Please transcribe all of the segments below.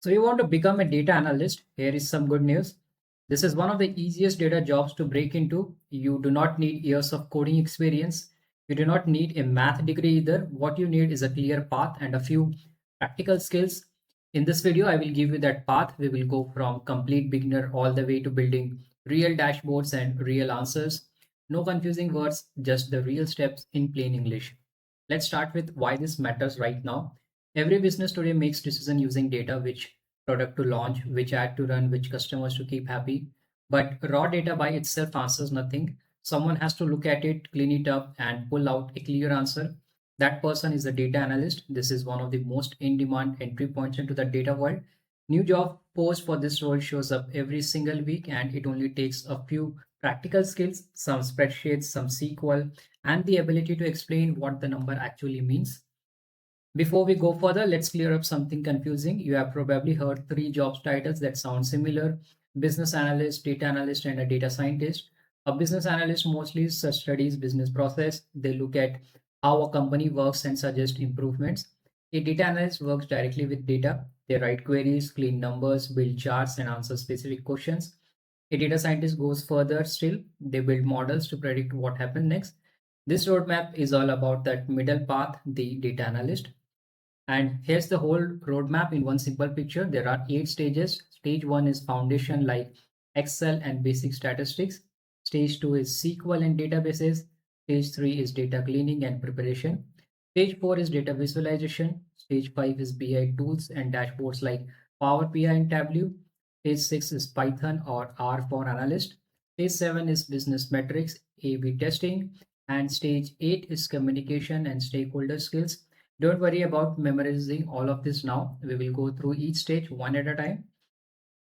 So you want to become a data analyst? Here is some good news. This is one of the easiest data jobs to break into. You do not need years of coding experience. You do not need a math degree either. What you need is a clear path and a few practical skills. In this video, I will give you that path. We will go from complete beginner all the way to building real dashboards and real answers. No confusing words, just the real steps in plain English. Let's start with why this matters right now. Every business today makes decision using data, which product to launch, which ad to run, which customers to keep happy. But raw data by itself answers nothing. Someone has to look at it, clean it up, and pull out a clear answer. That person is a data analyst. This is one of the most in-demand entry points into the data world. New job post for this role shows up every single week, and it only takes a few practical skills, some spreadsheets, some SQL, and the ability to explain what the number actually means. Before we go further, let's clear up something confusing. You have probably heard three job titles that sound similar: business analyst, data analyst, and a data scientist. A business analyst mostly studies business process. They look at how a company works and suggest improvements. A data analyst works directly with data. They write queries, clean numbers, build charts, and answer specific questions. A data scientist goes further still. They build models to predict what happens next. This roadmap is all about that middle path, the data analyst. And here's the whole roadmap in one simple picture. There are 8 stages. Stage 1 is foundation like Excel and basic statistics. Stage 2 is SQL and databases. Stage 3 is data cleaning and preparation. Stage 4 is data visualization. Stage 5 is BI tools and dashboards like Power BI and Tableau. Stage 6 is Python or R for analyst. Stage 7 is business metrics, A/B testing. And stage 8 is communication and stakeholder skills. Don't worry about memorizing all of this now. We will go through each stage one at a time.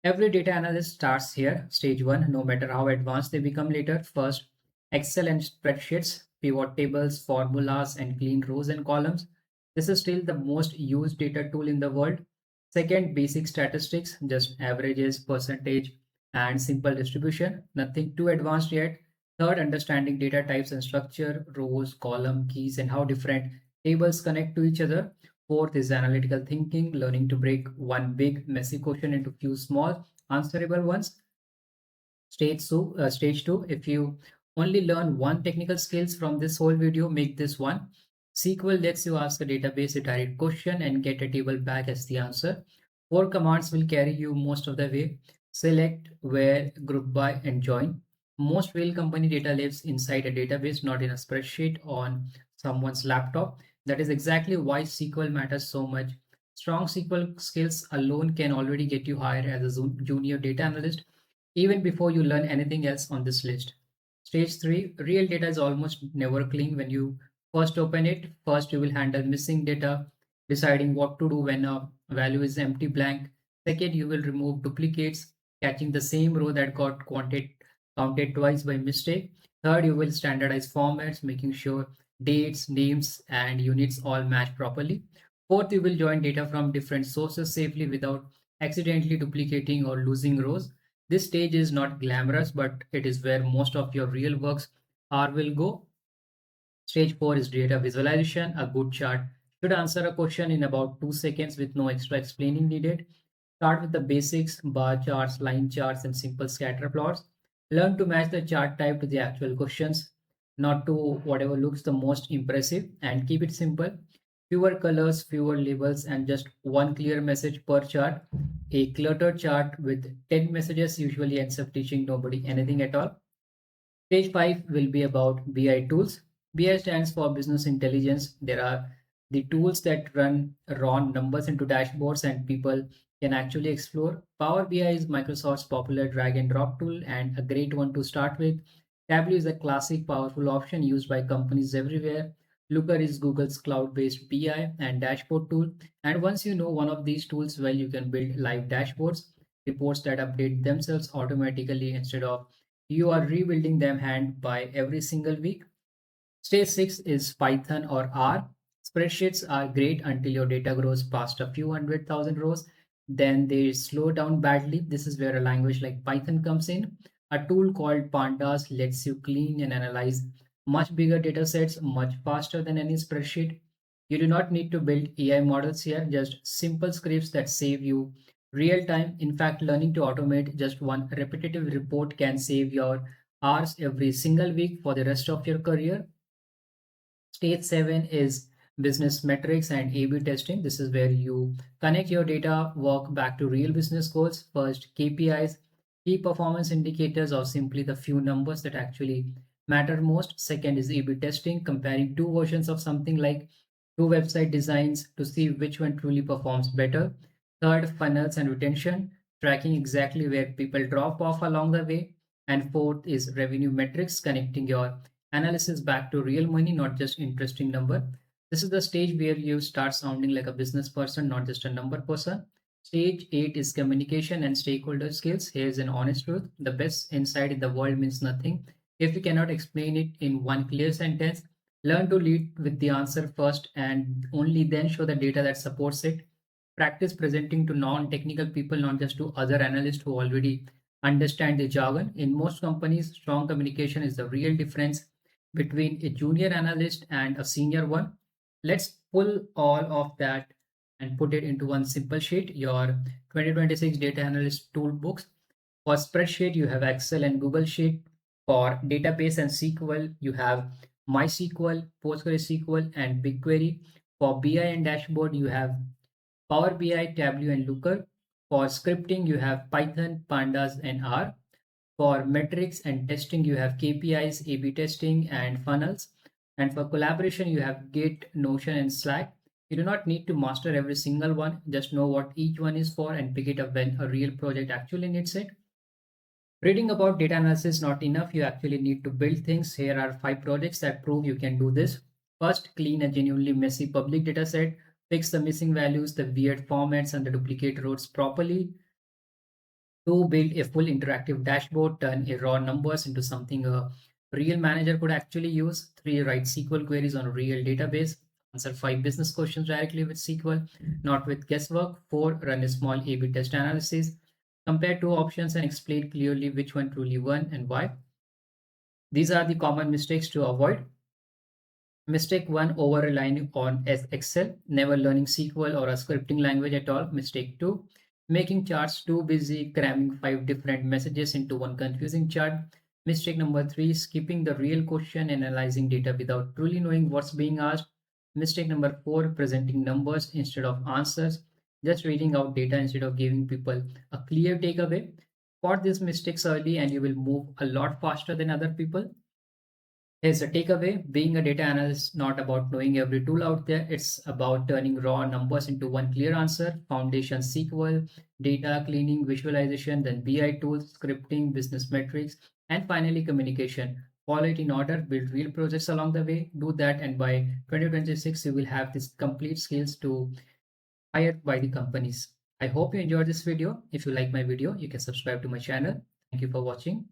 Every data analyst starts here, stage 1, no matter how advanced they become later. First, Excel and spreadsheets, pivot tables, formulas, and clean rows and columns. This is still the most used data tool in the world. Second, basic statistics, just averages, percentage, and simple distribution. Nothing too advanced yet. Third, understanding data types and structure, rows, column, keys, and how different tables connect to each other. Fourth is analytical thinking, learning to break one big messy question into few small answerable ones. Stage two, if you only learn one technical skills from this whole video, make this one. SQL lets you ask a database a direct question and get a table back as the answer. Four commands will carry you most of the way. Select, where, group by, and join. Most real company data lives inside a database, not in a spreadsheet on someone's laptop. That is exactly why SQL matters so much. Strong SQL skills alone can already get you hired as a junior data analyst even before you learn anything else on this list. Stage 3, real data is almost never clean when you first open it. First, you will handle missing data, deciding what to do when a value is empty blank. Second, you will remove duplicates, catching the same row that got counted twice by mistake. Third, you will standardize formats, making sure dates, names, and units all match properly. Fourth, you will join data from different sources safely without accidentally duplicating or losing rows. This stage is not glamorous, but it is where most of your real works are will go. Stage 4 is data visualization. A good chart should answer a question in about 2 seconds with no extra explaining needed. Start with the basics, bar charts, line charts, and simple scatter plots. Learn to match the chart type to the actual questions, not to whatever looks the most impressive, and keep it simple. Fewer colors, fewer labels, and just one clear message per chart. A cluttered chart with 10 messages usually ends up teaching nobody anything at all. Stage 5 will be about BI tools. BI stands for business intelligence. There are the tools that run raw numbers into dashboards and people can actually explore. Power BI is Microsoft's popular drag and drop tool and a great one to start with. Tableau is a classic powerful option used by companies everywhere. Looker is Google's cloud-based BI and dashboard tool. And once you know one of these tools well, you can build live dashboards, reports that update themselves automatically instead of you are rebuilding them hand by every single week. Stage 6 is Python or R. Spreadsheets are great until your data grows past a few 100,000 rows. Then they slow down badly. This is where a language like Python comes in. A tool called Pandas lets you clean and analyze much bigger data sets much faster than any spreadsheet. You do not need to build AI models here, just simple scripts that save you real time. In fact, learning to automate just one repetitive report can save your hours every single week for the rest of your career. Stage 7 is business metrics and A/B testing. This is where you connect your data work back to real business goals. First, KPIs, key performance indicators, or simply the few numbers that actually matter most. Second is A/B testing, comparing two versions of something like two website designs to see which one truly performs better. Third, funnels and retention, tracking exactly where people drop off along the way. And fourth is revenue metrics, connecting your analysis back to real money, not just interesting number. This is the stage where you start sounding like a business person, not just a number person. Stage 8 is communication and stakeholder skills. Here's an honest truth. The best insight in the world means nothing if you cannot explain it in one clear sentence. Learn to lead with the answer first and only then show the data that supports it. Practice presenting to non-technical people, not just to other analysts who already understand the jargon. In most companies, strong communication is the real difference between a junior analyst and a senior one. Let's pull all of that and put it into one simple sheet, your 2026 data analyst toolbooks. For spreadsheet, you have Excel and Google Sheet. For database and SQL, you have MySQL, PostgreSQL, and BigQuery. For BI and dashboard, you have Power BI, Tableau, and Looker. For scripting, you have Python, Pandas, and R. For metrics and testing, you have KPIs, A/B testing, and funnels. And for collaboration, you have Git, Notion, and Slack. You do not need to master every single one. Just know what each one is for and pick it up when a real project actually needs it. Reading about data analysis is not enough. You actually need to build things. Here are 5 projects that prove you can do this. First, clean a genuinely messy public data set. Fix the missing values, the weird formats, and the duplicate rows properly. 2, build a full interactive dashboard. Turn a raw numbers into something a real manager could actually use. 3, write SQL queries on a real database. Answer 5 business questions directly with SQL, not with guesswork. 4, run a small A/B test analysis. Compare two options and explain clearly which one truly won and why. These are the common mistakes to avoid. Mistake 1, over relying on Excel, never learning SQL or a scripting language at all. Mistake 2, making charts too busy, cramming 5 different messages into one confusing chart. Mistake number 3, skipping the real question, analyzing data without truly knowing what's being asked. Mistake number 4, presenting numbers instead of answers, just reading out data instead of giving people a clear takeaway. Spot these mistakes early and you will move a lot faster than other people. Here's a takeaway. Being a data analyst is not about knowing every tool out there. It's about turning raw numbers into one clear answer. Foundation SQL, data cleaning, visualization, then BI tools, scripting, business metrics, and finally communication. Follow it in order, build real projects along the way. Do that, and by 2026, you will have this complete skills to hire by the companies. I hope you enjoyed this video. If you like my video, you can subscribe to my channel. Thank you for watching.